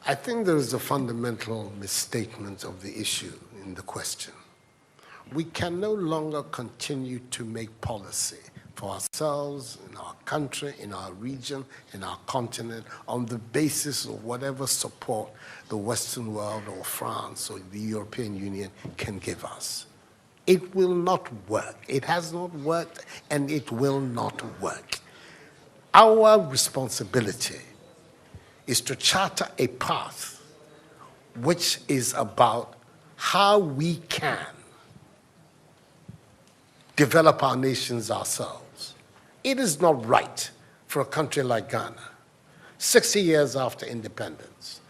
I think there is a fundamental misstatement of the issue in the question. We can no longer continue to make policy for ourselves, in our country, in our region, in our continent, on the basis of whatever support the Western world or France or the European Union can give us. It will not work. It has not worked, and it will not work. Our responsibility is to charter a path which is about how we can develop our nations ourselves. It is not right for a country like Ghana, 60 years after independence,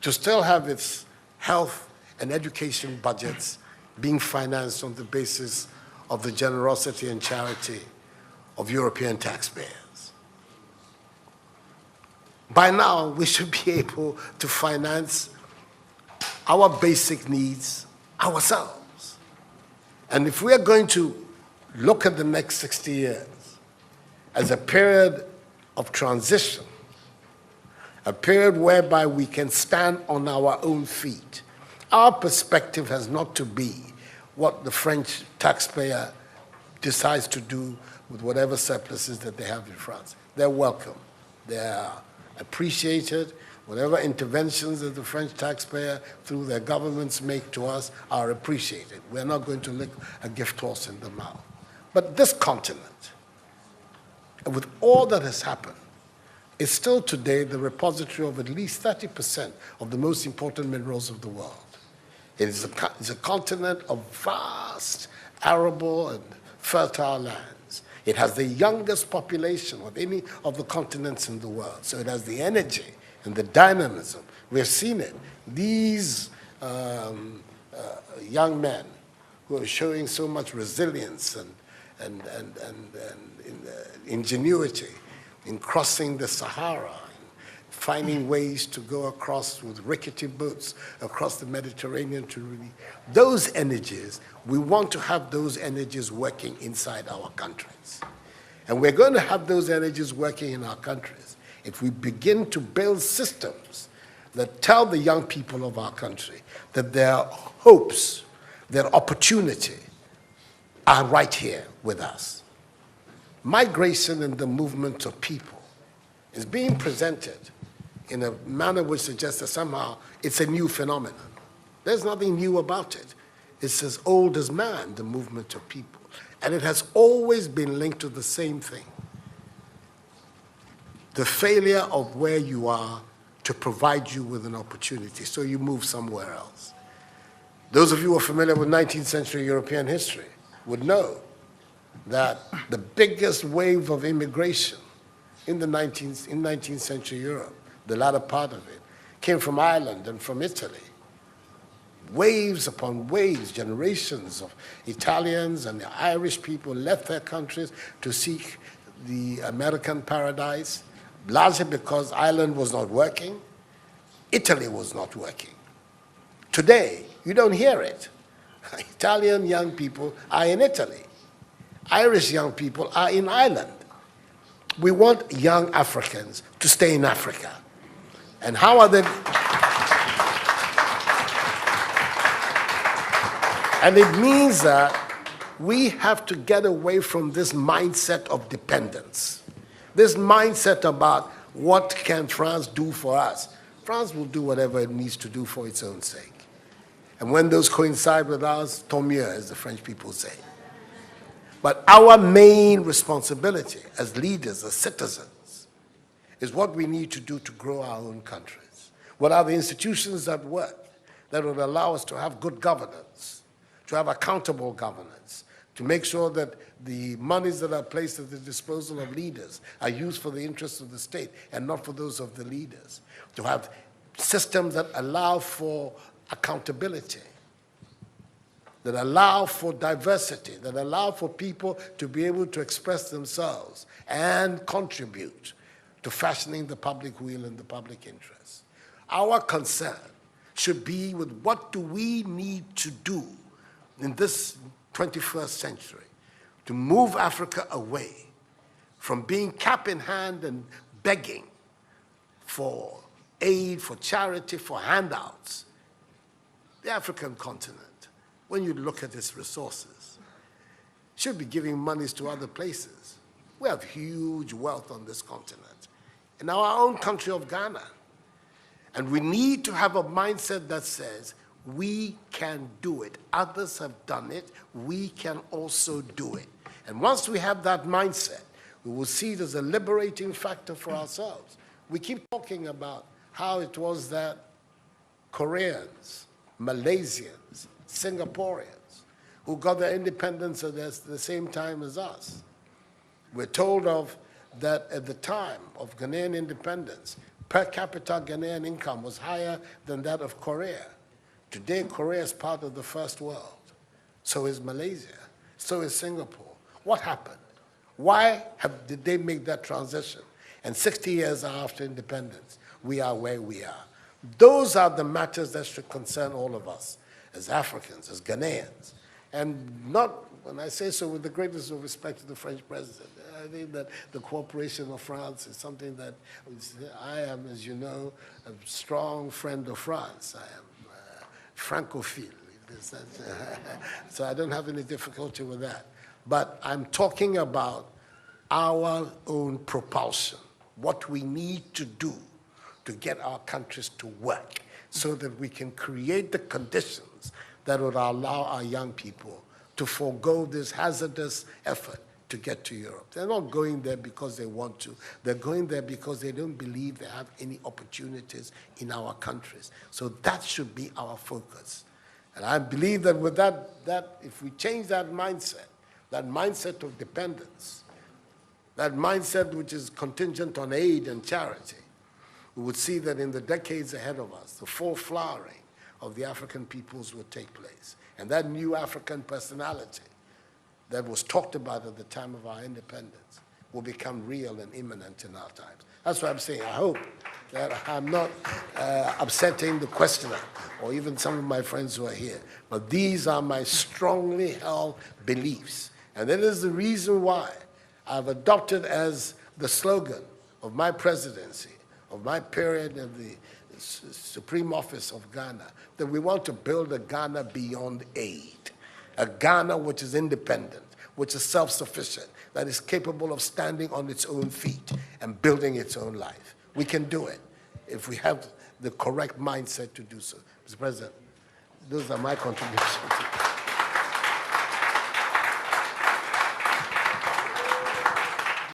to still have its health and education budgets being financed on the basis of the generosity and charity of European taxpayers. By now, we should be able to finance our basic needs ourselves. And if we are going to look at the next 60 years as a period of transition, a period whereby we can stand on our own feet, our perspective has not to be what the French taxpayer decides to do with whatever surpluses that they have in France. They're welcome. They're appreciated. Whatever interventions that the French taxpayer through their governments make to us are appreciated. We're not going to lick a gift horse in the mouth. But this continent, with all that has happened, is still today the repository of at least 30% of the most important minerals of the world. It is a continent of vast, arable and fertile lands. It has the youngest population of any of the continents in the world. So it has the energy and the dynamism. We have seen it. These young men who are showing so much resilience and ingenuity in crossing the Sahara, finding ways to go across with rickety boats across the Mediterranean to really, those energies, we want to have those energies working inside our countries. And we're going to have those energies working in our countries if we begin to build systems that tell the young people of our country that their hopes, their opportunity are right here with us. Migration and the movement of people is being presented in a manner which suggests that somehow it's a new phenomenon. There's nothing new about it. It's as old as man, the movement of people. And it has always been linked to the same thing: the failure of where you are to provide you with an opportunity, so you move somewhere else. Those of you who are familiar with 19th century European history would know that the biggest wave of immigration in 19th century Europe, the latter part of it, came from Ireland and from Italy. Waves upon waves, generations of Italians and the Irish people left their countries to seek the American paradise, largely because Ireland was not working, Italy was not working. Today, you don't hear it. Italian young people are in Italy. Irish young people are in Ireland. We want young Africans to stay in Africa. And how are they? And it means that we have to get away from this mindset of dependence, this mindset about what can France do for us. France will do whatever it needs to do for its own sake. And when those coincide with ours, tant mieux, as the French people say. But our main responsibility as leaders, as citizens, is what we need to do to grow our own countries. What are the institutions that work that would allow us to have good governance, to have accountable governance, to make sure that the monies that are placed at the disposal of leaders are used for the interests of the state and not for those of the leaders, to have systems that allow for accountability, that allow for diversity, that allow for people to be able to express themselves and contribute to fashioning the public will and the public interest. Our concern should be with what do we need to do in this 21st century to move Africa away from being cap in hand and begging for aid, for charity, for handouts. The African continent, when you look at its resources, should be giving monies to other places. We have huge wealth on this continent, in our own country of Ghana. And we need to have a mindset that says, we can do it. Others have done it. We can also do it. And once we have that mindset, we will see it as a liberating factor for ourselves. We keep talking about how it was that Koreans, Malaysians, Singaporeans, who got their independence at the same time as us. We're told of that at the time of Ghanaian independence, per capita Ghanaian income was higher than that of Korea. Today, Korea is part of the first world. So is Malaysia. So is Singapore. What happened? Why did they make that transition? And 60 years after independence, we are where we are. Those are the matters that should concern all of us as Africans, as Ghanaians. And not, when I say so with the greatest of respect to the French president, I think that the cooperation of France is something that I am, as you know, a strong friend of France. I am Francophile. So I don't have any difficulty with that. But I'm talking about our own propulsion, what we need to do to get our countries to work so that we can create the conditions that would allow our young people to forego this hazardous effort to get to Europe. They're not going there because they want to. They're going there because they don't believe they have any opportunities in our countries. So that should be our focus. And I believe that with that if we change that mindset of dependence, that mindset which is contingent on aid and charity, we would see that in the decades ahead of us, the full flowering of the African peoples would take place. And that new African personality that was talked about at the time of our independence will become real and imminent in our times. That's what I'm saying. I hope that I'm not upsetting the questioner or even some of my friends who are here. But these are my strongly held beliefs. And that is the reason why I've adopted as the slogan of my presidency, of my period of the Supreme Office of Ghana, that we want to build a Ghana beyond aid, a Ghana which is independent, which is self-sufficient, that is capable of standing on its own feet and building its own life. We can do it if we have the correct mindset to do so. Mr. President, those are my contributions.